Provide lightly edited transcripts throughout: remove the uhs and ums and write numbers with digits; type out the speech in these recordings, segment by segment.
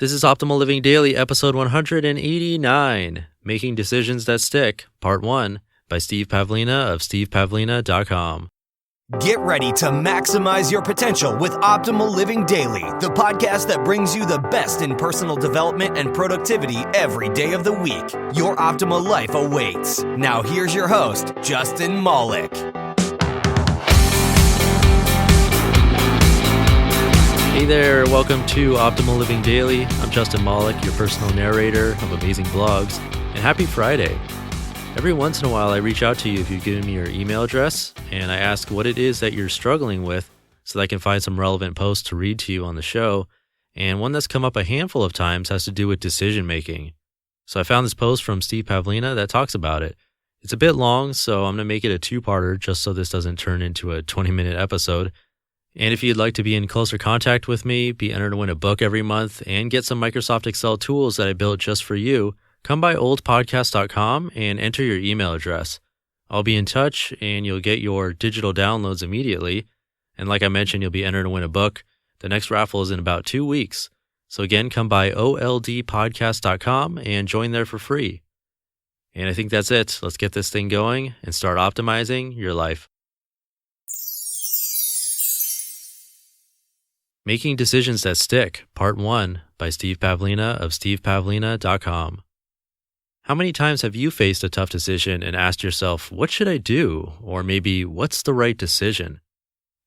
This is Optimal Living Daily, episode 189, Making Decisions That Stick, Part 1, by Steve Pavlina of stevepavlina.com. Get ready to maximize your potential with Optimal Living Daily, the podcast that brings you the best in personal development and productivity every day of the week. Your optimal life awaits. Now here's your host, Justin Malik. Hey there, welcome to Optimal Living Daily. I'm Justin Malik, your personal narrator of amazing blogs, and happy Friday. Every once in a while, I reach out to you if you've given me your email address, and I ask what it is that you're struggling with so that I can find some relevant posts to read to you on the show. And one that's come up a handful of times has to do with decision making. So I found this post from Steve Pavlina that talks about it. It's a bit long, so I'm going to make it a two-parter just so this doesn't turn into a 20-minute episode. And if you'd like to be in closer contact with me, be entered to win a book every month, and get some Microsoft Excel tools that I built just for you, come by oldpodcast.com and enter your email address. I'll be in touch, and you'll get your digital downloads immediately. And like I mentioned, you'll be entered to win a book. The next raffle is in about 2 weeks. So again, come by oldpodcast.com and join there for free. And I think that's it. Let's get this thing going and start optimizing your life. Making Decisions That Stick, Part 1, by Steve Pavlina of stevepavlina.com. How many times have you faced a tough decision and asked yourself, what should I do? Or maybe, what's the right decision?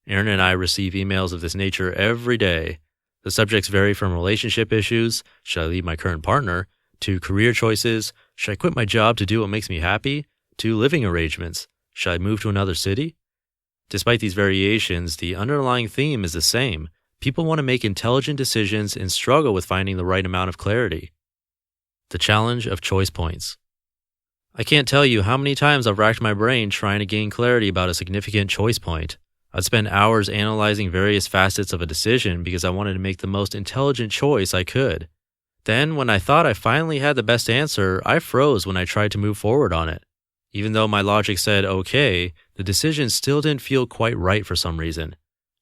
Aaron and I receive emails of this nature every day. The subjects vary from relationship issues, should I leave my current partner, to career choices, should I quit my job to do what makes me happy, to living arrangements, should I move to another city? Despite these variations, the underlying theme is the same. People want to make intelligent decisions and struggle with finding the right amount of clarity. The challenge of choice points. I can't tell you how many times I've racked my brain trying to gain clarity about a significant choice point. I'd spend hours analyzing various facets of a decision because I wanted to make the most intelligent choice I could. Then, when I thought I finally had the best answer, I froze when I tried to move forward on it. Even though my logic said okay, the decision still didn't feel quite right for some reason.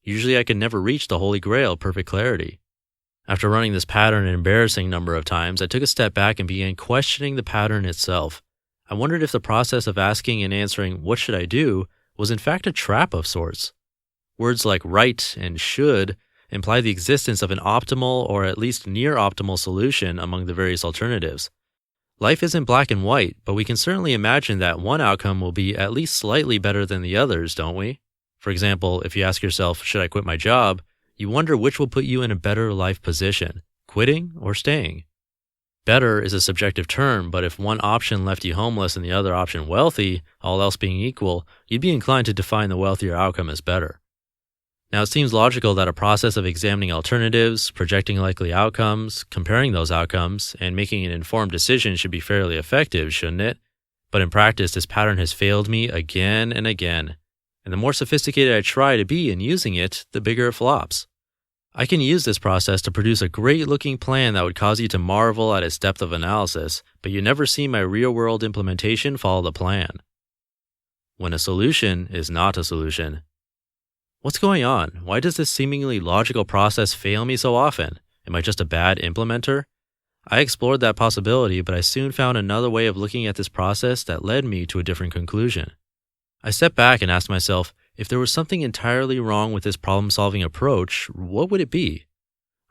Usually I could never reach the holy grail of perfect clarity. After running this pattern an embarrassing number of times, I took a step back and began questioning the pattern itself. I wondered if the process of asking and answering, what should I do, was in fact a trap of sorts. Words like right and should imply the existence of an optimal or at least near optimal solution among the various alternatives. Life isn't black and white, but we can certainly imagine that one outcome will be at least slightly better than the others, don't we? For example, if you ask yourself, should I quit my job? You wonder which will put you in a better life position, quitting or staying. Better is a subjective term, but if one option left you homeless and the other option wealthy, all else being equal, you'd be inclined to define the wealthier outcome as better. Now, it seems logical that a process of examining alternatives, projecting likely outcomes, comparing those outcomes, and making an informed decision should be fairly effective, shouldn't it? But in practice, this pattern has failed me again and again. And the more sophisticated I try to be in using it, the bigger it flops. I can use this process to produce a great-looking plan that would cause you to marvel at its depth of analysis, but you never see my real-world implementation follow the plan. When a solution is not a solution. What's going on? Why does this seemingly logical process fail me so often? Am I just a bad implementer? I explored that possibility, but I soon found another way of looking at this process that led me to a different conclusion. I stepped back and asked myself, if there was something entirely wrong with this problem-solving approach, what would it be?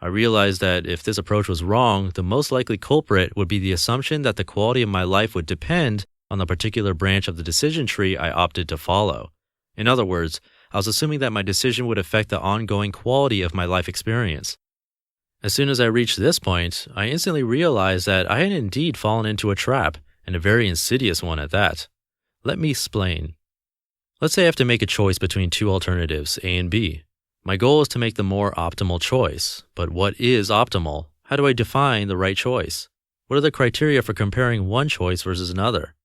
I realized that if this approach was wrong, the most likely culprit would be the assumption that the quality of my life would depend on the particular branch of the decision tree I opted to follow. In other words, I was assuming that my decision would affect the ongoing quality of my life experience. As soon as I reached this point, I instantly realized that I had indeed fallen into a trap, and a very insidious one at that. Let me explain. Let's say I have to make a choice between two alternatives, A and B. My goal is to make the more optimal choice. But what is optimal? How do I define the right choice? What are the criteria for comparing one choice versus another?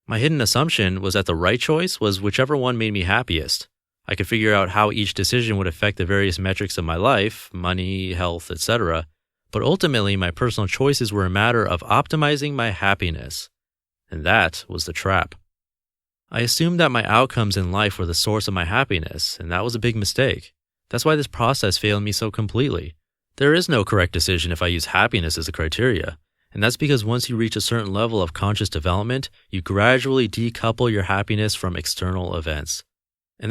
My hidden assumption was that the right choice was whichever one made me happiest. I could figure out how each decision would affect the various metrics of my life, money, health, etc. But ultimately, my personal choices were a matter of optimizing my happiness. And that was the trap. I assumed that my outcomes in life were the source of my happiness, and that was a big mistake. That's why this process failed me so completely. There is no correct decision if I use happiness as a criteria. And that's because once you reach a certain level of conscious development, you gradually decouple your happiness from external events. You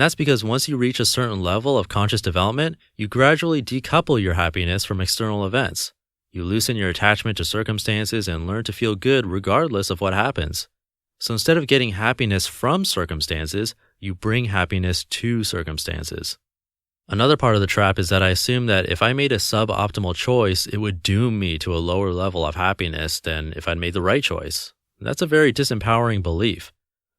loosen your attachment to circumstances and learn to feel good regardless of what happens. So instead of getting happiness from circumstances, you bring happiness to circumstances. Another part of the trap is that I assume that if I made a suboptimal choice, it would doom me to a lower level of happiness than if I'd made the right choice. That's a very disempowering belief.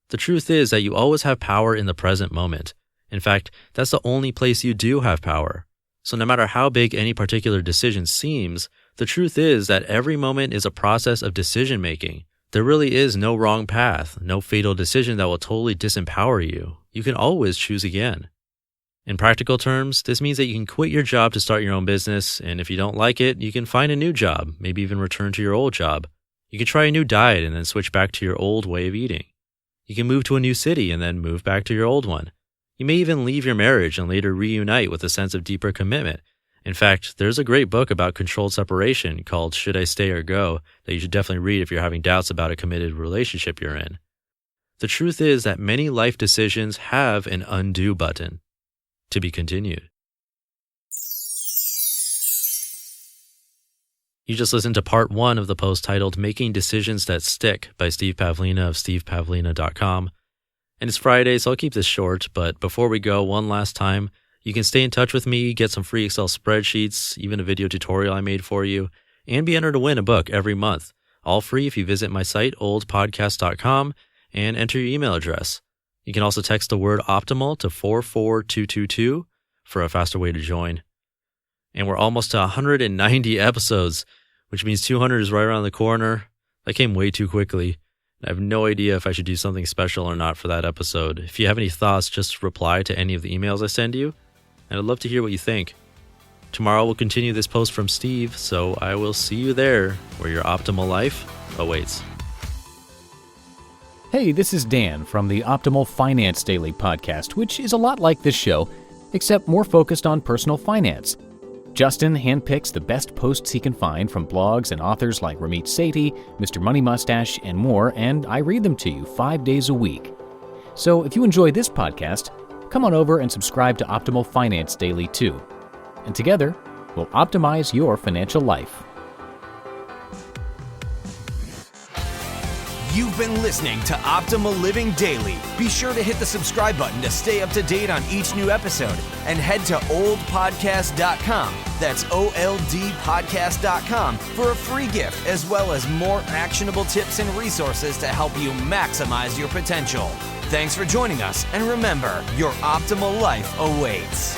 The truth is that you always have power in the present moment. In fact, that's the only place you do have power. So no matter how big any particular decision seems, the truth is that every moment is a process of decision making. There really is no wrong path, no fatal decision that will totally disempower you. You can always choose again. In practical terms, this means that you can quit your job to start your own business, and if you don't like it, you can find a new job, maybe even return to your old job. You can try a new diet and then switch back to your old way of eating. You can move to a new city and then move back to your old one. You may even leave your marriage and later reunite with a sense of deeper commitment. In fact, there's a great book about controlled separation called Should I Stay or Go that you should definitely read if you're having doubts about a committed relationship you're in. The truth is that many life decisions have an undo button. To be continued. You just listened to part 1 of the post titled Making Decisions That Stick by Steve Pavlina of stevepavlina.com. And it's Friday, so I'll keep this short, but before we go, one last time, you can stay in touch with me, get some free Excel spreadsheets, even a video tutorial I made for you, and be entered to win a book every month. All free if you visit my site, oldpodcast.com, and enter your email address. You can also text the word optimal to 44222 for a faster way to join. And we're almost to 190 episodes, which means 200 is right around the corner. That came way too quickly. I have no idea if I should do something special or not for that episode. If you have any thoughts, just reply to any of the emails I send you, and I'd love to hear what you think. Tomorrow we'll continue this post from Steve, so I will see you there where your optimal life awaits. Hey, this is Dan from the Optimal Finance Daily podcast, which is a lot like this show, except more focused on personal finance. Justin handpicks the best posts he can find from blogs and authors like Ramit Sethi, Mr. Money Mustache, and more, and I read them to you 5 days a week. So if you enjoy this podcast, come on over and subscribe to Optimal Finance Daily too. And together, we'll optimize your financial life. You've been listening to Optimal Living Daily. Be sure to hit the subscribe button to stay up to date on each new episode and head to oldpodcast.com. That's OLDpodcast.com for a free gift as well as more actionable tips and resources to help you maximize your potential. Thanks for joining us, and remember, your optimal life awaits.